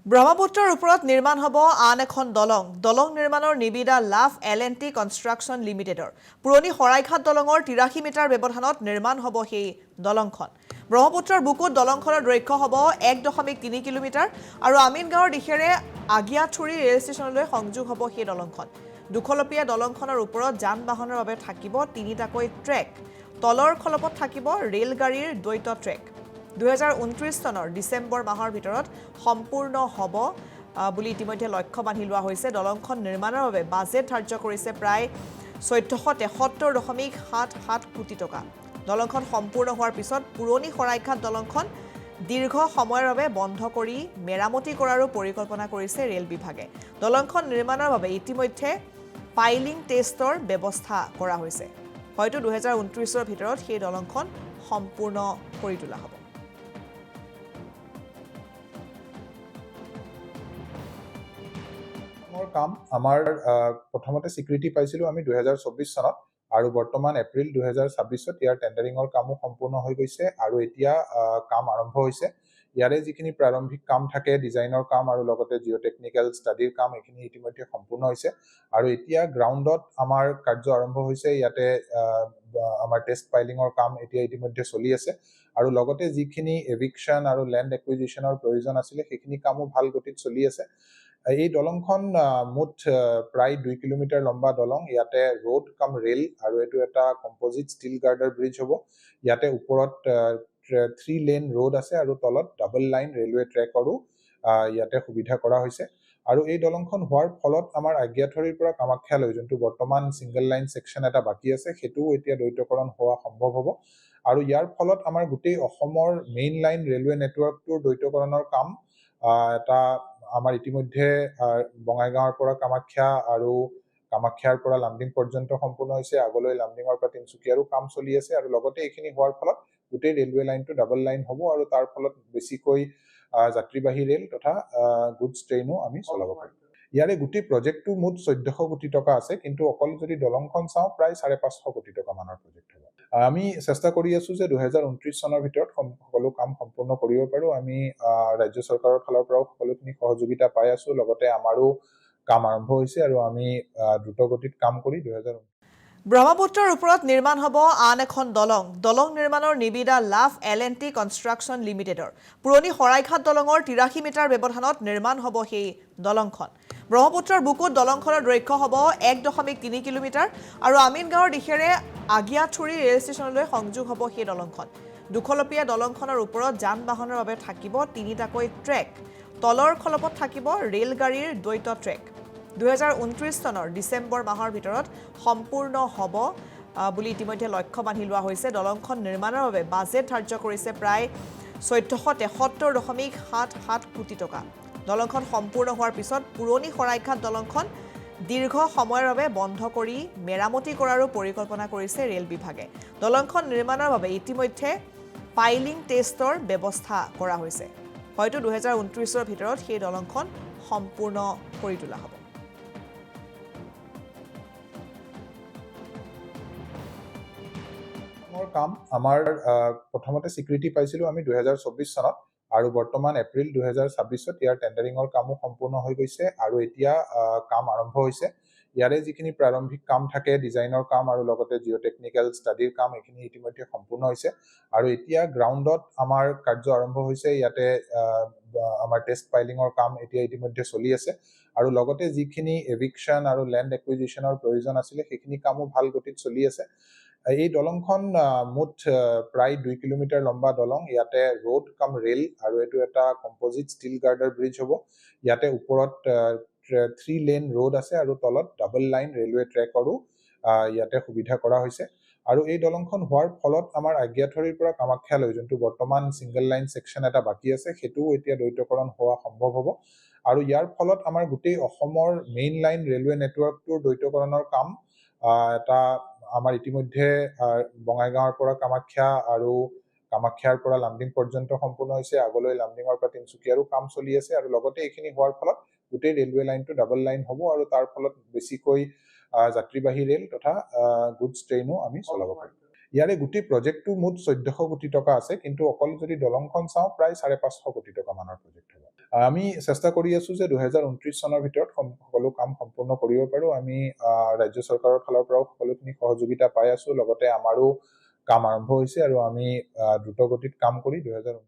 ব্ৰহ্মপুত্ৰৰ ওপৰত নিৰ্মাণ হ'ব আন এখন দলং নিৰ্মাণৰ নিবিদা লাভ L&T কনষ্ট্ৰাকশ্যন লিমিটেডৰ পুৰণি শৰাইঘাট দলঙৰ 83 মিটাৰ ব্যৱধানত নিৰ্মাণ হ'ব সেই দলংখন ব্ৰহ্মপুত্ৰৰ বুকুত দলংখনৰ দৈৰ্ঘ্য হ'ব 1.3 কিলোমিটাৰ আৰু আমিনগাঁৱৰ দিশেৰে আগিয়াথুৰি ৰেল ষ্টেচনলৈ সংযোগ হ'ব সেই দলংখন দুখলপীয়া দলংখনৰ ওপৰত যান বাহনৰ বাবে থাকিব তিনিটাকৈ ট্ৰেক তলৰ খলপত থাকিব ৰেলগাড়ীৰ দ্বৈত ট্ৰেক 2029 চনৰ ডিসেম্বৰ মাহৰ ভিতৰত সম্পূৰ্ণ হ'ব বুলি ইতিমধ্যে লক্ষ্য বান্ধি লোৱা হৈছে দলংখন নিৰ্মাণৰ বাবে বাজেট ধাৰ্য কৰিছে প্ৰায় 1473.77 কোটি টকা দলংখন সম্পূৰ্ণ হোৱাৰ পিছত পুৰণি শৰাইঘাট দলংখন দীৰ্ঘ সময়ৰ বাবে বন্ধ কৰি মেৰামতি কৰাৰো পৰিকল্পনা কৰিছে ৰেল বিভাগে দলংখন নিৰ্মাণৰ বাবে ইতিমধ্যে পাইলিং টেষ্টৰ ব্যৱস্থা কৰা হৈছে হয়তো 2029 ৰ ভিতৰত সেই দলংখন সম্পূৰ্ণ কৰি তোলা হ'ব কাম আমাৰ প্ৰথমতে স্বীকৃতি পাইছিলো আমি 2024 চনত আৰু বৰ্তমান এপ্ৰিল 2026ত ইয়াৰ টেন্ডাৰিঙৰ কামো সম্পূৰ্ণ হৈ গৈছে আৰু এতিয়া কাম আৰম্ভ হৈছে ইয়াৰে যিখিনি প্ৰাৰম্ভিক কাম থাকে ডিজাইনৰ কাম আৰু লগতে জিঅ'টেকনিক্যাল ষ্টাডিৰ কাম এখিনি ইতিমধ্যে সম্পূৰ্ণ হৈছে আৰু এতিয়া গ্ৰাউণ্ডত আমাৰ কাৰ্য আৰম্ভ হৈছে ইয়াতে আমাৰ টেষ্ট ফাইলিঙৰ কাম এতিয়া ইতিমধ্যে চলি আছে আৰু লগতে যিখিনি এভিকশ্যন আৰু লেণ্ড একুইজিশ্যনৰ প্ৰয়োজন আছিলে সেইখিনি কামো ভাল গতিত চলি আছে এই দলংখন মুঠ প্ৰায় 2 কিলোমিটাৰ লম্বা দলং ইয়াতে ৰোড কাম ৰেল আৰু এটো এটা কম্পোজিট ষ্টিল গাৰ্ডাৰ ব্ৰিজ হ'ব ইয়াতে ওপৰত 3 লেন ৰোড আছে আৰু তলত ডাবল লাইন ৰেলৱে ট্ৰেকৰো ইয়াতে সুবিধা কৰা হৈছে আৰু এই দলংখন হোৱাৰ ফলত আমাৰ আগিয়াথৰিৰ পৰা কামাখ্যালৈ যোনটো বৰ্তমান সিঙ্গল লাইন সেকশন এটা বাকি আছে হেতু এতিয়া দ্বৈতকৰণ হোৱা সম্ভৱ হ'ব আৰু ইয়াৰ ফলত আমাৰ গোটেই অসমৰ মেইন লাইন ৰেলৱে নেটৱৰ্কটোৰ দ্বৈতকৰণৰ কাম এটা আমাৰ ইতিমধ্যে বঙাইগাঁৱৰ পৰা কামাখ্যা আৰু কামাখ্যাৰ পৰা লামডিং পৰ্যন্ত সম্পূৰ্ণ হৈছে আগলৈ লামডিঙৰ পৰা তিনসুকীয়াৰো কাম চলি আছে আৰু লগতে এইখিনি হোৱাৰ ফলত গোটেই ৰেলৱে লাইনটো ডাবল লাইন হ'ব আৰু তাৰ ফলত বেছিকৈ যাত্ৰীবাহী ৰেল তথা গুডছ ট্ৰেইনো আমি চলাব পাৰিম ইয়াৰে গোটেই প্ৰজেক্টটো মুঠ 1400 কোটি টকা আছে কিন্তু অকল যদি দলংখন চাওঁ প্ৰায় 550 কোটি টকা মানৰ প্ৰজেক্ট হ'ব আমি চেষ্টা কৰি আছো যে 2029 চনৰ ভিতৰত সকলো কাম সম্পূৰ্ণ কৰিব পাৰো আমি ৰাজ্য চৰকাৰৰ ফালৰ পৰা সকলোখিনি সহযোগিতা পাই আছো লগতে আমাৰো কাম আৰম্ভ হৈছে আৰু আমি দ্ৰুতগতিত কাম কৰি 2029 ব্ৰহ্মপুত্ৰৰ ওপৰত নিৰ্মাণ হ'ব আন এখন দলং নিৰ্মাণৰ নিবিদা লাভ L&T কনষ্ট্ৰাকশ্যন লিমিটেডৰ পুৰণি শৰাইঘাট দলঙৰ 83 মিটাৰ ব্যৱধানত নিৰ্মাণ হ'ব সেই দলংখন ব্ৰহ্মপুত্ৰৰ বুকুত দলংখনৰ দৈৰ্ঘ্য হ'ব 1.3 কিলোমিটাৰ আৰু আমিনগাঁৱৰ দিশেৰে আগিয়াথুৰি ৰেল ষ্টেচনলৈ সংযোগ হ'ব সেই দলংখন দুখলপীয়া দলংখনৰ ওপৰত যান বাহনৰ বাবে থাকিব তিনিটাকৈ ট্ৰেক তলৰ খলপত থাকিব ৰেলগাড়ীৰ দ্বৈত ট্ৰেক 2029 চনৰ ডিসেম্বৰ মাহৰ ভিতৰত সম্পূৰ্ণ হ'ব বুলি ইতিমধ্যে লক্ষ্য বান্ধি লোৱা হৈছে দলংখন নিৰ্মাণৰ বাবে বাজেট ধাৰ্য কৰিছে প্ৰায় 1473.77 কোটি টকা দলংখন সম্পূৰ্ণ হোৱাৰ পিছত পুৰণি শৰাইঘাট দলংখন দীৰ্ঘ সময়ৰ বাবে বন্ধ কৰি মেৰামতি কৰাৰো পৰিকল্পনা কৰিছে ৰেল বিভাগে দলংখন নিৰ্মাণৰ বাবে ইতিমধ্যে পাইলিং টেষ্টৰ ব্যৱস্থা কৰা হৈছে হয়তো 2029 ৰ ভিতৰত সেই দলংখন সম্পূৰ্ণ কৰি তোলা হ'ব কাম আমাৰ প্ৰথমতে স্বীকৃতি পাইছিলো আমি 2024 চনত আৰু বৰ্তমান এপ্ৰিল 2026ত ইয়াৰ টেন্ডাৰিঙৰ কামো সম্পূৰ্ণ হৈ গৈছে আৰু এতিয়া কাম আৰম্ভ হৈছে ইয়াৰে যিখিনি প্ৰাৰম্ভিক কাম থাকে ডিজাইনৰ কাম আৰু লগতে জিঅ'টেকনিক্যাল ষ্টাডিৰ কাম এখিনি ইতিমধ্যে সম্পূৰ্ণ হৈছে আৰু এতিয়া গ্ৰাউণ্ডত আমাৰ কাৰ্য আৰম্ভ হৈছে ইয়াতে আমাৰ টেষ্ট ফাইলিঙৰ কাম এতিয়া ইতিমধ্যে চলি আছে আৰু লগতে যিখিনি এভিকশ্যন আৰু লেণ্ড একুইজিশ্যনৰ প্ৰয়োজন আছিলে সেইখিনি কামো ভাল গতিত চলি আছে এই দলংখন মুঠ প্ৰায় 2 কিলোমিটাৰ লম্বা দলং ইয়াতে ৰোড কাম ৰেল আৰু এটো এটা কম্পোজিট ষ্টিল গাৰ্ডাৰ ব্ৰিজ হ'ব ইয়াতে ওপৰত 3 লেন ৰোড আছে আৰু তলত ডাবল লাইন ৰেলৱে ট্ৰেকৰো ইয়াতে সুবিধা কৰা হৈছে আৰু এই দলংখন হোৱাৰ ফলত আমাৰ আগিয়াথৰিৰ পৰা কামাখ্যালৈ যোনটো বৰ্তমান সিঙ্গল লাইন সেকশন এটা বাকি আছে হেতু এতিয়া দ্বৈতকৰণ হোৱা সম্ভৱ হ'ব আৰু ইয়াৰ ফলত আমাৰ গোটেই অসমৰ মেইন লাইন ৰেলৱে নেটৱৰ্কটোৰ দ্বৈতকৰণৰ কাম এটা আমাৰ ইতিমধ্যে বঙাইগাঁৱৰ পৰা কামাখ্যা আৰু কামাখ্যাৰ পৰা লামডিং পৰ্যন্ত সম্পূৰ্ণ হৈছে আগলৈ লামডিঙৰ পৰা তিনসুকীয়াৰো কাম চলি আছে আৰু লগতে এইখিনি হোৱাৰ ফলত গোটেই ৰেলৱে লাইনটো ডাবল লাইন হ'ব আৰু তাৰ ফলত বেছিকৈ যাত্ৰীবাহী ৰেল তথা গুডছ ট্ৰেইনো আমি চলাব পাৰিম ইয়াৰে গোটেই প্ৰজেক্টটো মুঠ 1400 কোটি টকা আছে কিন্তু অকল যদি দলংখন চাওঁ প্ৰায় 550 কোটি টকা মানৰ প্ৰজেক্ট হ'ব আমি চেষ্টা কৰি আছো যে 2029 চনৰ ভিতৰত সকলো কাম সম্পূৰ্ণ কৰিব পাৰো। আমি ৰাজ্য চৰকাৰৰ ফালৰ পৰাও সকলোখিনি সহযোগিতা পাই আছো, লগতে আমাৰো কাম আৰম্ভ হৈছে আৰু আমি দ্ৰুতগতিত কাম কৰি 2029